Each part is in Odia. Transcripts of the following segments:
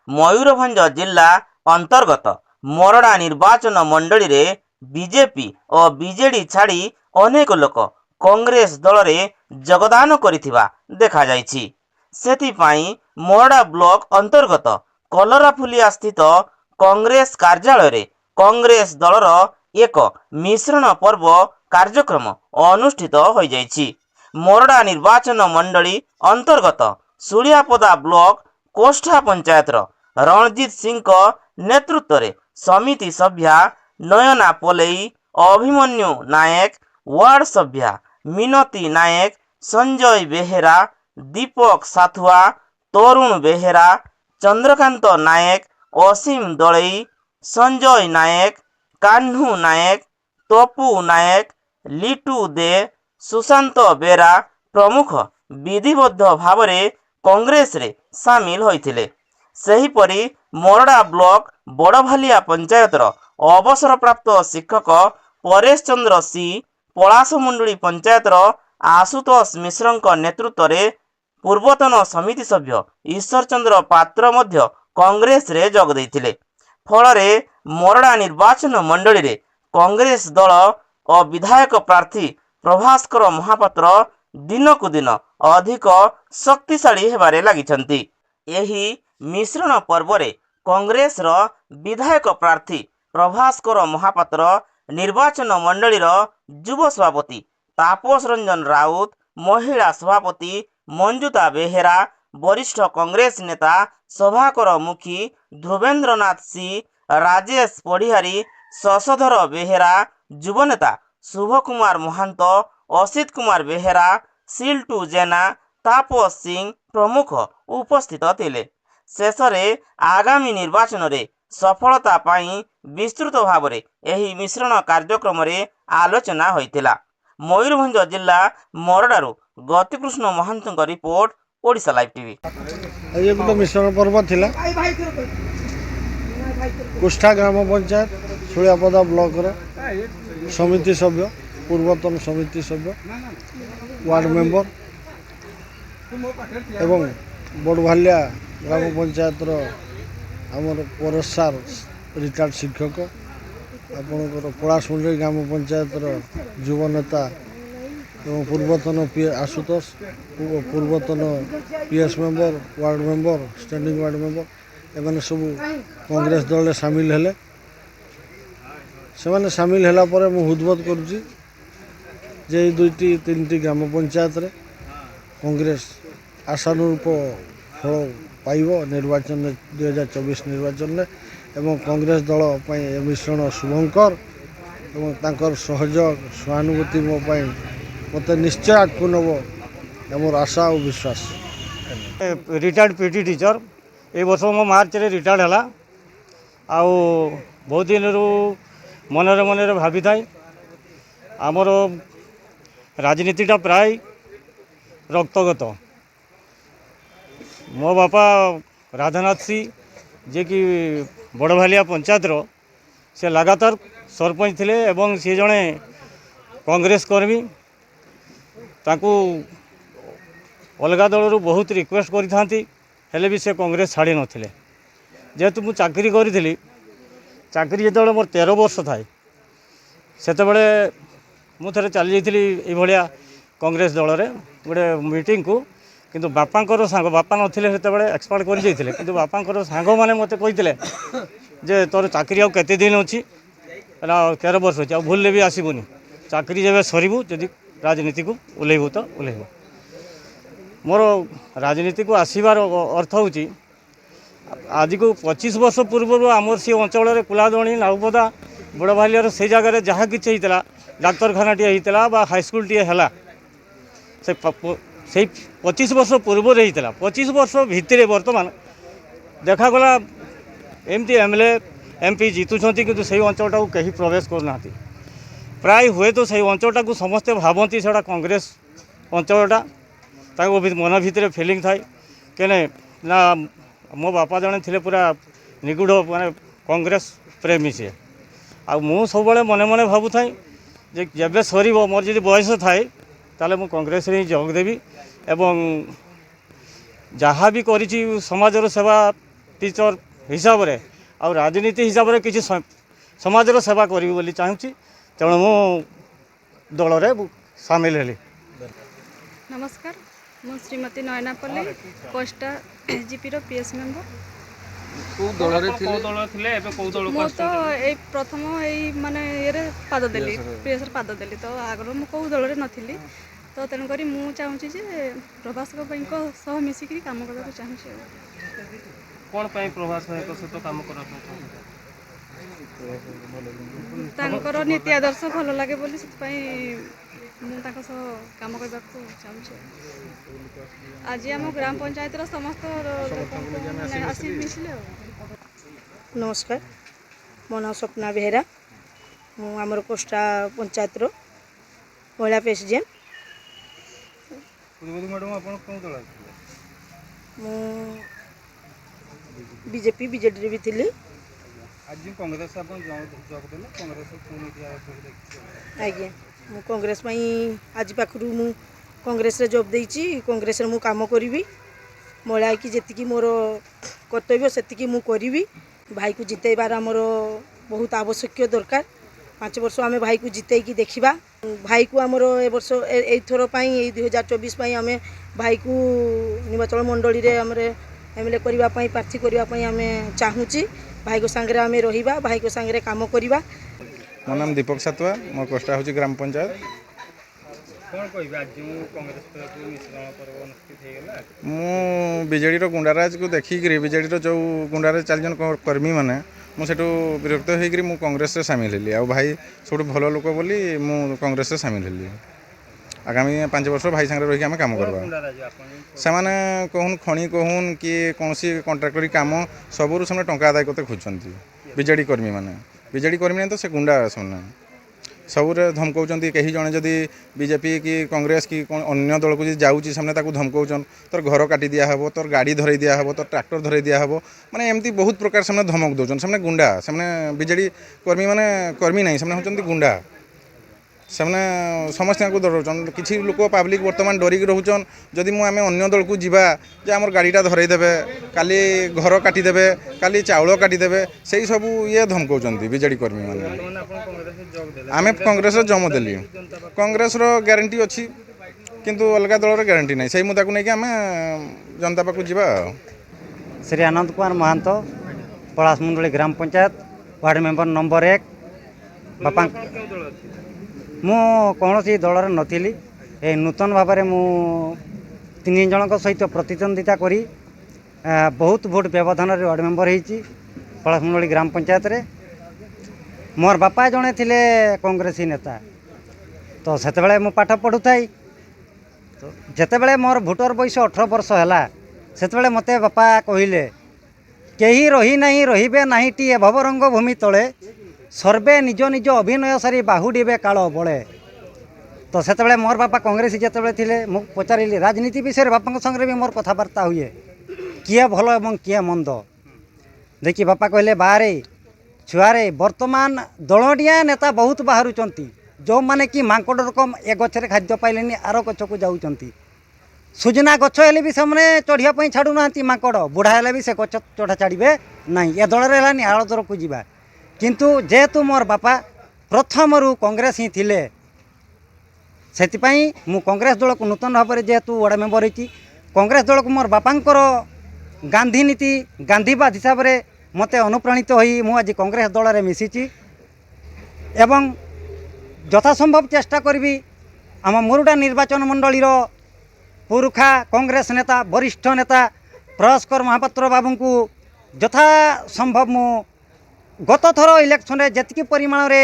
ମୟୂରଭଞ୍ଜ ଜିଲ୍ଲା ଅନ୍ତର୍ଗତ ମୋରଡ଼ା ନିର୍ବାଚନ ମଣ୍ଡଳୀରେ ବିଜେପି ଓ ବିଜେଡି ଛାଡ଼ି ଅନେକ ଲୋକ କଂଗ୍ରେସ ଦଳରେ ଯୋଗଦାନ କରିଥିବା ଦେଖାଯାଇଛି। ସେଥିପାଇଁ ମୋରଡ଼ା ବ୍ଲକ ଅନ୍ତର୍ଗତ କଲରାଫୁଲିଆ ସ୍ଥିତ କଂଗ୍ରେସ କାର୍ଯ୍ୟାଳୟରେ କଂଗ୍ରେସ ଦଳର ଏକ ମିଶ୍ରଣ ପର୍ବ କାର୍ଯ୍ୟକ୍ରମ ଅନୁଷ୍ଠିତ ହୋଇଯାଇଛି। ମୋରଡ଼ା ନିର୍ବାଚନ ମଣ୍ଡଳୀ ଅନ୍ତର୍ଗତ ସୁଳିଆପଦା ବ୍ଲକ କୋଷ୍ଠା ପଞ୍ଚାୟତର ରଣଜିତ ସିଂଙ୍କ ନେତୃତ୍ୱରେ ସମିତି ସଭ୍ୟା ନୟନା ପଲେଇ, ଅଭିମନ୍ୟୁ ନାୟକ, ୱାର୍ଡ ସଭ୍ୟା ମିନତୀ ନାୟକ, ସଞ୍ଜୟ ବେହେରା, ଦୀପକ ସାଥୁଆ, ତରୁଣ ବେହେରା, ଚନ୍ଦ୍ରକାନ୍ତ ନାୟକ, ଅସୀମ ଦଳେଇ, ସଞ୍ଜୟ ନାୟକ, କାହ୍ନୁ ନାୟକ, ତପୁ ନାୟକ, ଲିଟୁ ଦେ, ସୁଶାନ୍ତ ବେରା ପ୍ରମୁଖ ବିଧିବଦ୍ଧ ଭାବରେ କଂଗ୍ରେସରେ ସାମିଲ ହୋଇଥିଲେ। ସେହିପରି ମୋରଡ଼ା ବ୍ଲକ ବଡ଼ଭାଲିଆ ପଞ୍ଚାୟତର ଅବସରପ୍ରାପ୍ତ ଶିକ୍ଷକ ପରେଶ ଚନ୍ଦ୍ର ସି, ପଳାଶମୁଣ୍ଡଳି ପଞ୍ଚାୟତର ଆଶୁତୋଷ ମିଶ୍ରଙ୍କ ନେତୃତ୍ୱରେ ପୂର୍ବତନ ସମିତି ସଭ୍ୟ ଈଶ୍ୱର ଚନ୍ଦ୍ର ପାତ୍ର ମଧ୍ୟ କଂଗ୍ରେସରେ ଯୋଗ ଦେଇଥିଲେ। ଫଳରେ ମୋରଡ଼ା ନିର୍ବାଚନ ମଣ୍ଡଳୀରେ କଂଗ୍ରେସ ଦଳ ଓ ବିଧାୟକ ପ୍ରାର୍ଥୀ ପ୍ରଭାସ୍କର ମହାପାତ୍ର ଦିନକୁ ଦିନ ଅଧିକ ଶକ୍ତିଶାଳୀ ହେବାରେ ଲାଗିଛନ୍ତି। ଏହି ମିଶ୍ରଣ ପର୍ବରେ କଂଗ୍ରେସର ବିଧାୟକ ପ୍ରାର୍ଥୀ ପ୍ରଭାସ୍କର ମହାପାତ୍ର, ନିର୍ବାଚନ ମଣ୍ଡଳୀର ଯୁବ ସଭାପତି ତାପସ ରଞ୍ଜନ ରାଉତ, ମହିଳା ସଭାପତି ମଞ୍ଜୁତା ବେହେରା, ବରିଷ୍ଠ କଂଗ୍ରେସ ନେତା ସଭାକର ମୁଖୀ ଧ୍ରୁବେନ୍ଦ୍ରନାଥ ସି, ରାଜେଶ ପଢ଼ିହାରୀ, ଶଶଧର ବେହେରା, ଯୁବନେତା ଶୁଭ କୁମାର ମହାନ୍ତ, ଅସିତ କୁମାର ବେହେରା, ସିଲ୍ଟୁ ଜେନା, ତାପସ ସିଂ ପ୍ରମୁଖ ଉପସ୍ଥିତ ଥିଲେ। ଶେଷରେ ଆଗାମୀ ନିର୍ବାଚନରେ ସଫଳତା ପାଇଁ ବିସ୍ତୃତ ଭାବରେ ଏହି ମିଶ୍ରଣ କାର୍ଯ୍ୟକ୍ରମରେ ଆଲୋଚନା ହୋଇଥିଲା। ମୟୂରଭଞ୍ଜ ଜିଲ୍ଲା ମୋରଡ଼ାରୁ ଗତିକୃଷ୍ଣ ମହାନ୍ତଙ୍କ ରିପୋର୍ଟ, ଓଡ଼ିଶା ଲାଇଭ୍ ଟିଭି। ଆଜି ଗୋଟେ ମିଶ୍ରଣ ପର୍ବ ଥିଲା। କୁଷ୍ଠା ଗ୍ରାମ ପଞ୍ଚାୟତ ସୁଳିଆପଦା ବ୍ଲକର ସମିତି ସଭ୍ୟ, ପୂର୍ବତନ ସମିତି ସଭ୍ୟ, ୱାର୍ଡ ମେମ୍ବର ଏବଂ ବଡ଼ଭାଲିଆ ଗ୍ରାମ ପଞ୍ଚାୟତର ଆମର ପରେଶ ସାର୍ ରିଟାୟାର୍ଡ଼ ଶିକ୍ଷକ, ଆପଣଙ୍କର ପଳାଶମୁଣ୍ଡଳି ଗ୍ରାମ ପଞ୍ଚାୟତର ଯୁବ ନେତା ଏବଂ ପୂର୍ବତନ ଆଶୁତୋଷ, ପୂର୍ବତନ PS member, ward member, standing ward member, ଏମାନେ ସବୁ କଂଗ୍ରେସ ଦଳରେ ସାମିଲ ହେଲେ। ସେମାନେ ସାମିଲ ହେଲା ପରେ ମୁଁ ହୃଦବୋଧ କରୁଛି ଯେ ଏଇ 2-3ଟି ଗ୍ରାମ ପଞ୍ଚାୟତରେ କଂଗ୍ରେସ ଆଶାନୁରୂପ ଫଳ ପାଇବ ନିର୍ବାଚନରେ 2024 ନିର୍ବାଚନରେ, ଏବଂ କଂଗ୍ରେସ ଦଳ ପାଇଁ ଏ ମିଶ୍ରଣ ଶୁଭଙ୍କର ଏବଂ ତାଙ୍କର ସହଯୋଗ ସହାନୁଭୂତି ମୋ ପାଇଁ ମୋତେ ନିଶ୍ଚୟ ଆଗକୁ ନେବ ମୋର ଆଶା ଆଉ ବିଶ୍ୱାସ। ରିଟାୟାର୍ଡ଼ PT ଟିଚର, ଏ ବର୍ଷ ମୋ ମାର୍ଚ୍ଚରେ ରିଟାୟାର୍ଡ଼ ହେଲା। ଆଉ ବହୁତ ଦିନରୁ ମନରେ ମନରେ ଭାବିଥାଏ ଆମର ରାଜନୀତିଟା ପ୍ରାୟ ରକ୍ତଗତ। ମୋ ବାପା ରାଧାନାଥ ସି, ଯିଏକି ବଡ଼ଭାଲିଆ ପଞ୍ଚାୟତର ସେ ଲଗାତାର ସରପଞ୍ଚ ଥିଲେ ଏବଂ ସେ ଜଣେ କଂଗ୍ରେସ କର୍ମୀ। ତାଙ୍କୁ ଅଲଗା ଦଳରୁ ବହୁତ ରିକ୍ୱେଷ୍ଟ କରିଥାନ୍ତି, ହେଲେ ବି ସେ କଂଗ୍ରେସ ଛାଡ଼ି ନଥିଲେ। ଯେହେତୁ ମୁଁ ଚାକିରି କରିଥିଲି, ଚାକିରି ଯେତେବେଳେ ମୋର 13 ବର୍ଷ ଥାଏ, ସେତେବେଳେ ମୁଁ ଥରେ ଚାଲି ଯାଇଥିଲି ଏଇଭଳିଆ କଂଗ୍ରେସ ଦଳରେ ଗୋଟେ ମିଟିଂକୁ। କିନ୍ତୁ ବାପାଙ୍କର ସାଙ୍ଗ, ବାପା ନଥିଲେ ସେତେବେଳେ, ଏକ୍ସପାର୍ଟ କରିଯାଇଥିଲେ, କିନ୍ତୁ ବାପାଙ୍କର ସାଙ୍ଗମାନେ ମୋତେ କହିଥିଲେ ଯେ ତୋର ଚାକିରି ଆଉ କେତେ ଦିନ ଅଛି, ହେଲା 13 ବର୍ଷ ଅଛି, ଆଉ ଭୁଲରେ ବି ଆସିବୁନି, ଚାକିରି ଯେବେ ସରିବୁ ଯଦି ରାଜନୀତିକୁ ଓହ୍ଲେଇବୁ ତ ଓହ୍ଲେଇବୁ। ମୋର ରାଜନୀତିକୁ ଆସିବାର ଅର୍ଥ ହେଉଛି ଆଜିକୁ 25 ବର୍ଷ ପୂର୍ବରୁ ଆମର ସେ ଅଞ୍ଚଳରେ କୁଲାଦଣି, ନାଉପଦା, ବଡ଼ଭାଲିଆର ସେଇ ଜାଗାରେ ଯାହା କିଛି ହେଇଥିଲା, ଡାକ୍ତରଖାନାଟିଏ ହେଇଥିଲା ବା ହାଇସ୍କୁଲଟିଏ ହେଲା, ସେଇ 25 ବର୍ଷ ପୂର୍ବରୁ ହେଇଥିଲା। 25 ବର୍ଷ ଭିତରେ ବର୍ତ୍ତମାନ ଦେଖାଗଲା ଏମିତି MLA MP ଜିତୁଛନ୍ତି, କିନ୍ତୁ ସେଇ ଅଞ୍ଚଳଟାକୁ କେହି ପ୍ରବେଶ କରୁନାହାନ୍ତି। ପ୍ରାୟ ହୁଏତ ସେଇ ଅଞ୍ଚଳଟାକୁ ସମସ୍ତେ ଭାବନ୍ତି ସେଇଟା କଂଗ୍ରେସ ଅଞ୍ଚଳଟା, ତାଙ୍କୁ ମନ ଭିତରେ ଫିଲିଂ ଥାଏ କେନେ ନା ମୋ ବାପା ଜଣେ ଥିଲେ ପୁରା ନିଗୁଢ଼ ମାନେ କଂଗ୍ରେସ ପ୍ରେମୀ ସିଏ। ଆଉ ମୁଁ ସବୁବେଳେ ମନେ ମନେ ଭାବୁଥାଏ ଯେ ଯେବେ ସରିବ, ମୋର ଯଦି ବୟସ ଥାଏ ତାହେଲେ ମୁଁ କଂଗ୍ରେସରେ ହିଁ ଯୋଗ ଦେବି ଏବଂ ଯାହା ବି କରିଛି ସମାଜର ସେବା टीचर हिसाब रे आ राजनीति हिसाब रे किसी समाजर सेवा करी बोली चाहूँगी तेणु मु दल रे सामिल हेली। नमस्कार मु श्रीमती नयनापल्ली पोस्टा जीपीर पीएस मेंबर। मु तो ए प्रथम ए माने ये पाद देली पीएस पाद देली तो आगर मु कौ दल नथिली तो तेणुक मु चाहूँगी जे प्रभास सह मिसिक काम करने चाहूँगी। कौन पाई प्रभास सहित काम करना तांकर नीति आदर्श भल लगे बोली काम करने चाहूँगी। आज आम ग्राम पंचायत समस्त आसी मिसिले। नमस्कार मो ना स्वप्ना बेहेरा मुझे पोस्टा पंचायत महिला प्रेसिडेंट। मु बीजेपी बीजेडी भी थी। आज्ञा मु कांग्रेस आज पाखु मु कांग्रेस रे जॉब देइची कांग्रेस रे मु काम करी महिला की जी मोर कर्तव्य से मु करी। भाई को जितेबार आमर बहुत आवश्यक दरकार 5 वर्ष आम भाई को जितेकी देखा भाई को आमर ए वर्ष एथर 2024 आम भाई को निर्वाचन मंडली रे एमएलए करने प्रार्थी करने आम चाहूँगी। भाई को सांगे आम रहा भाई को सांगे काम करवा। मो नाम दीपक सातुआ मो पोस्टा हूँ ग्राम पंचायत। मु बीजेडी गुंडाराज को देखिक बीजेडी जो गुंडाराज 4 जन कर्मी मैंने मुझे विरक्त होकर कांग्रेस सामिल हेली। आ भाई सब भल लोक बोली मु कांग्रेस सामिल हेली। आगामी 5 वर्ष भाई सांगे रही आम काम करवा। सेमाने कहून खणी कहून कि कौन कंट्राक्टरी काम सबूर से टंका आदाय करते खोजती बीजेडी कर्मी मैंने। बीजेडी कर्मी तो से गुंडा से सबुरे धमकाउन कहीं जड़े जदि बीजेपी कि कांग्रेस कि अन्य दल को जाऊँगी से धमकाउन तोर घर काटी दिया हे तोर गाड़ी धरई दिया हे तोर ट्रैक्टर धरई दिया हे माने एमती बहुत प्रकार से धमक दौन से गुंडा से बीजेडी कर्मी मैंने कर्मी नहीं से होती गुंडा से समस्त को डराउन। किसी लोक पब्लिक बर्तमान डरिक रोचन जदि मुझे अन्य दल को जीवा जे आम गाड़ीटा धरईदेवे काली घर काटिदेवे काली चाउल काटिदेवे से सब ये धमकाउन बीजेडी कर्मी मैंने। आम कांग्रेस जम देली कांग्रेस ग्यारंटी अच्छी किंतु अलग दल ग्यारंटी ना से मुद्दा को लेकिन आम जनता पाक जा। श्री आनंद कुमार महांत पलासमुंडली ग्राम पंचायत वार्ड मेंबर नंबर 1 बापा मु कौन दल नी ए नूतन भाव में मु 3 जन सहित प्रतिद्वंदिता करी बहुत भोट व्यवधान वार्ड मेंबर होती पलासमुंडली ग्राम पंचायत रे। मोर बापा जड़े थे कांग्रेसी नेता तो से मु पाठ पढ़ुथाई तो जितेबले मोर भोटर बयस 18 वर्ष है से मते बापा कहले कहीं रही नहीं रे ना टीए भवरंग भूमि तले सर्वे निज निज अभिनय सारी बाहुडे काल बड़े। तो से मोर बापा कांग्रेस जिते थे मुझे पचारि राजनीति विषय बापा संगे भी मोर कथबार्ता हुए किए भल और किए मंद देखिए बापा कहले बारे छुआरे वर्तमान दलडिया नेता बहुत बाहरुचंती जो माने कि मांकड़ रकम ए गछरे खाद्य पाइलेनी आर गछ को जाउचंती सुजना गछ हेले भी सामने चढ़िया छाड़ू ना मांकड़ बुढ़ा हेले भी से गछ चढ़ा छाड़े ना ए दल है आड़ दर को जीवा किंतु जेहेतु मोर बापा प्रथम रु कांग्रेस ही थिले से मु कांग्रेस दल को नूतन भाव में जेहेतु वार्ड मेंबर होती कांग्रेस दल को मोर बापांकर गांधी नीति गांधीवाद हिसाब से मते अनुप्राणित होई मु आज कांग्रेस दल में मिसिची एवं यथासंभव चेष्टा करी आम मुरुडा निर्वाचन मंडलीर पुरुखा कांग्रेस नेता वरिष्ठ नेता प्रभास्कर महापात्र बाबू को यथा संभव मु गत थर इलेक्शन रे जतकी परिमाण रे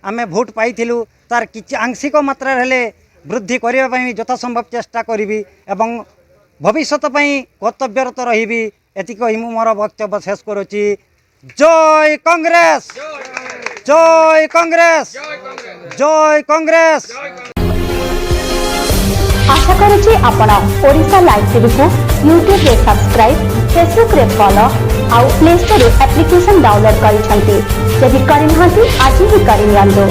आमे भोट पाइथिलु तार किछि आंशिक मात्रा हेले वृद्धि करबा पई यथा संभव चेष्टा करिवि एवं भविष्यत पई कर्तव्यरत रहिबि एति कहि मु मोर वक्तव्य शेष करूची। जय कांग्रेस जय कांग्रेस जय कांग्रेस। आशा करुछि आपण ओडिशा लाइव टीवी को यूट्यूब रे सब्सक्राइब फेसबुक रे फॉलो आउ प्ले स्टोर रे एप्लिकेशन डाउनलोड करिसंती जदि करिनाहांती आज ही करिनियंतु।